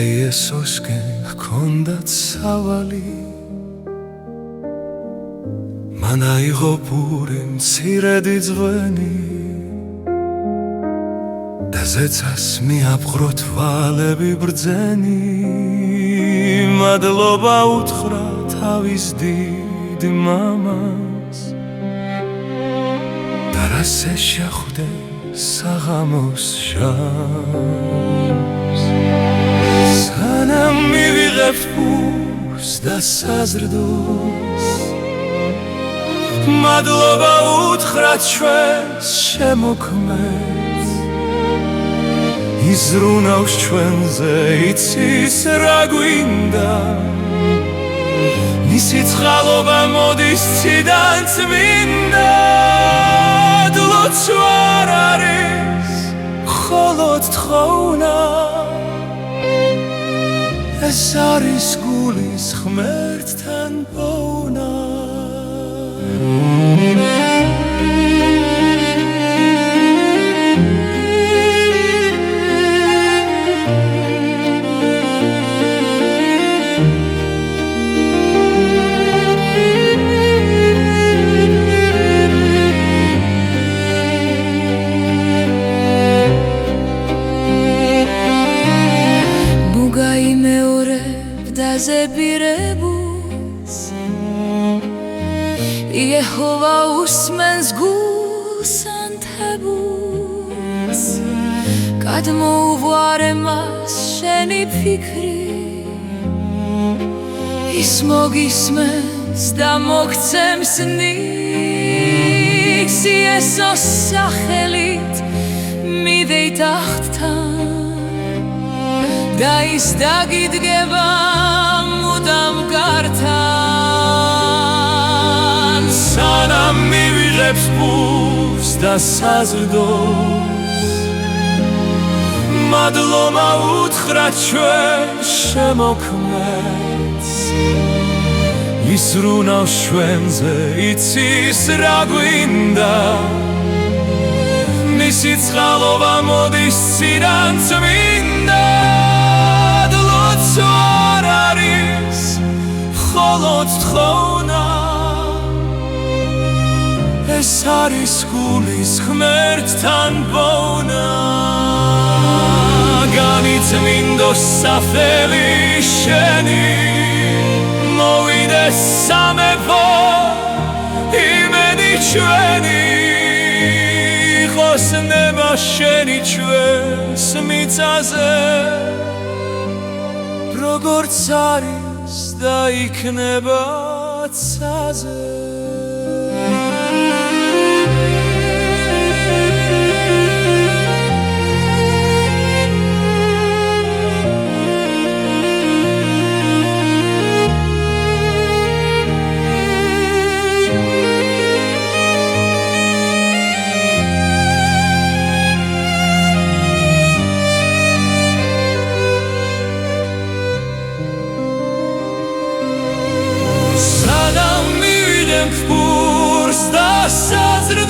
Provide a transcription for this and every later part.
იესოსკენ ჰქონდათ სავალი მან აიღო პური მცირედი ძღვენი და ზეცას მიაბღრო თვალები ბრძენი მადლობა უთხრა თავის დიდ მამას და რას ეშახდე საღამოს შამს სანამ მივიღებთ პურს და საზრდოს მადლობა უთხრა ჩვენს შემოქმედს იზრუნავს ჩვენზე იცის რა გვინდა მისი წყალობა მოდის ციდან წმინდა დლოც არ არის მხოლოდ თხოვნა ეს არის გულის ღმერთთან პოვნა ზებირებულს იეჰოვა უსმენს გულს ანთებულს გადმოუვარე მას შენი ფიქრი ის მოგისმენს და მოგცემს ნიგს იესოს სახელით მივეი ტახტთან და ის დაგიდგება მუდამ გართან სანამ მივიღებს პურს და საზრდოს მადლობა უთხრა ჩვენს შემოქმედს იზრუნავს ჩვენზე იცის რა გვინდა მისი წყალობა მოდის ციდან წმინდა დლოც არ არის მხოლოდ თხოვნა ეს არის გულის ღმერთთან პოვნა განიწმინდოს საფელი შენი მოვიდეს სამეფო იმედი ჩვენი იყოს ნება შენი ჩვენს მიწაზე როგორც არის და იქნება ცაზე პურს და საზრდოს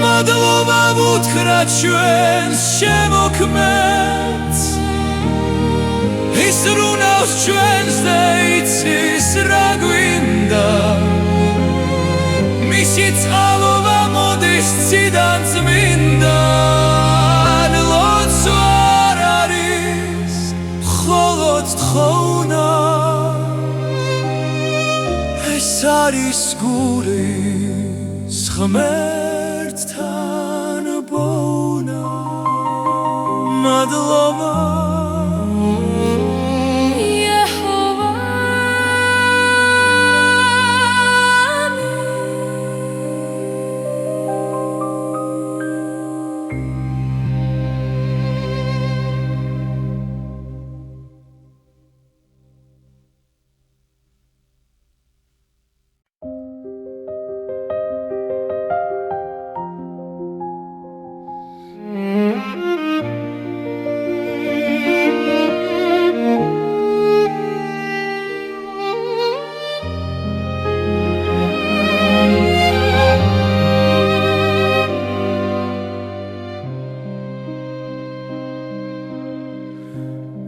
მადლობა უთხრა ჩვენს შემოქმედს იზრუნავს ჩვენზე იცის რა გვინდა მისი წყალობა მოდის ციდან წმინდა დლოც არ არის მხოლოდ თხოვნა ეს არის გულის ღმერთთან პოვნა მადლობა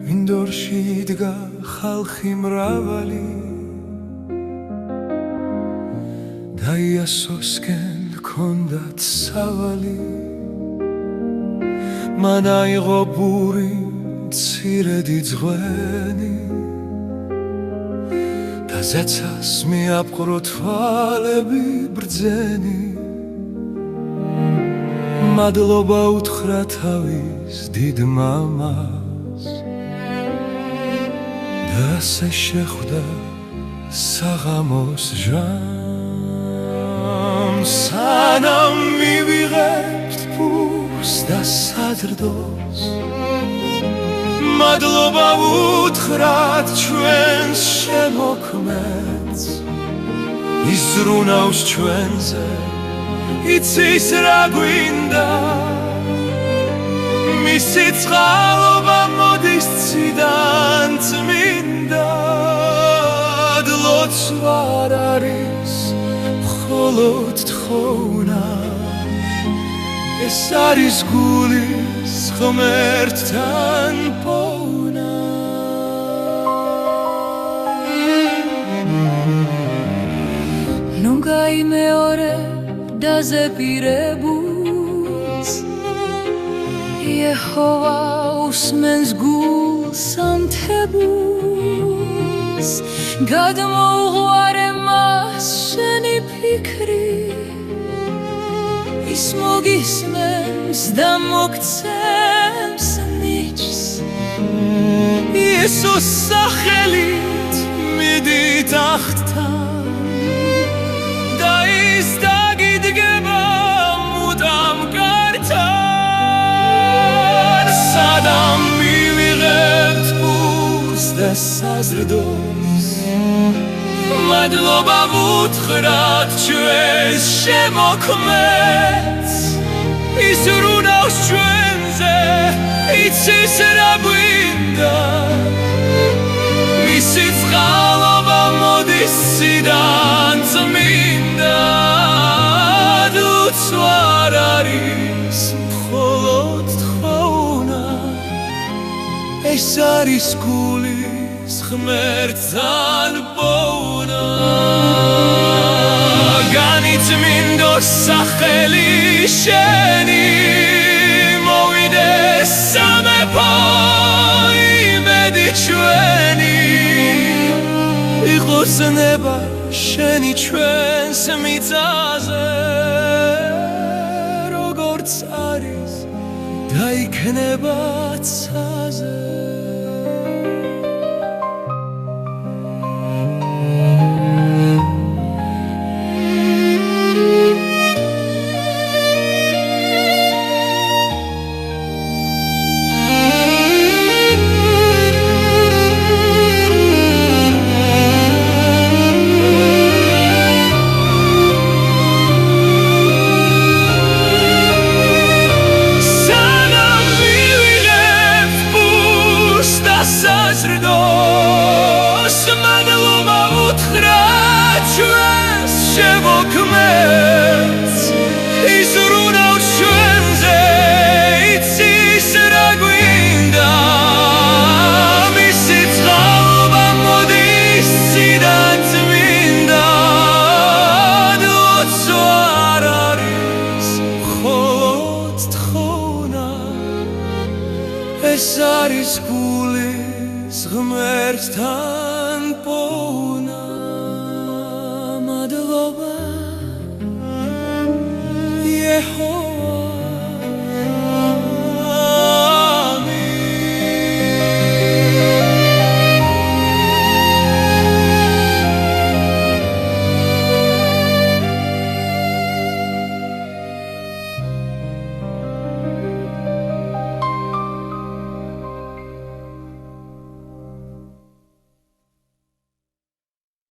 მინდორში იდგა ხალხი მრავალი და იასოსკენ ჰქონდათ სავალი მან აიღო ბური მცირედი ძღვენი და ზეცას მიაპყრო თვალები ბრძენი მადლობა უთხრა თავის დიდ მამას და ასე შეხვდა საღამოს ჟამს სანამ მივიღებთ ფულს და საზრდოს მადლობა უთხრათ ჩვენს შემოქმედს ის ზრუნავს ჩვენზე იცის რა გვინდა მისი წყალობა მოდის ციდან წმინდა დლოცვა არ არის მხოლოდ თხოვნა ეს არის გულის ღმერთთან პოვნა ნუ გაიმეორე დაზეპირებულს იეჰოვა უსმენს გულს ამთებულს გადმოუღვარე მას შენი ფიქრი ის მოგისმენს და მოგცემს ნიჭს იესოს სახელით მიდით ახთთან და ის დაგიდგება მუდამ კართან სადამ მივიღებთ ფულს და საზრდოს მადლობა ვუთხრათ ჩვენს შემოქმედს ის ზრუნავს ჩვენზე იცის რა გვინდა მისი წყალობა მოდის ციდან წმინდა დლოცვა არ არის მხოლოდ თხოვნა ეს არის გულის ღმერთთან პოვნა განიწმინდოს სახელი შენი მოვიდეს სამეფო იმედი ჩვენი იყოს ნება შენი ჩვენს მიწაზე როგორც არის და იქნება ცაზე მადლობა უთხრათ ჩვენს შემოქმედს ის ზრუნავს ჩვენზე იცის რა გვინდა მისი წყალობა მოდის ციდან წმინდა დლოცვა არ არის მხოლოდ თხოვნა ეს არის გულის ღმერთთან პოვნა მადლობა იეჰოვა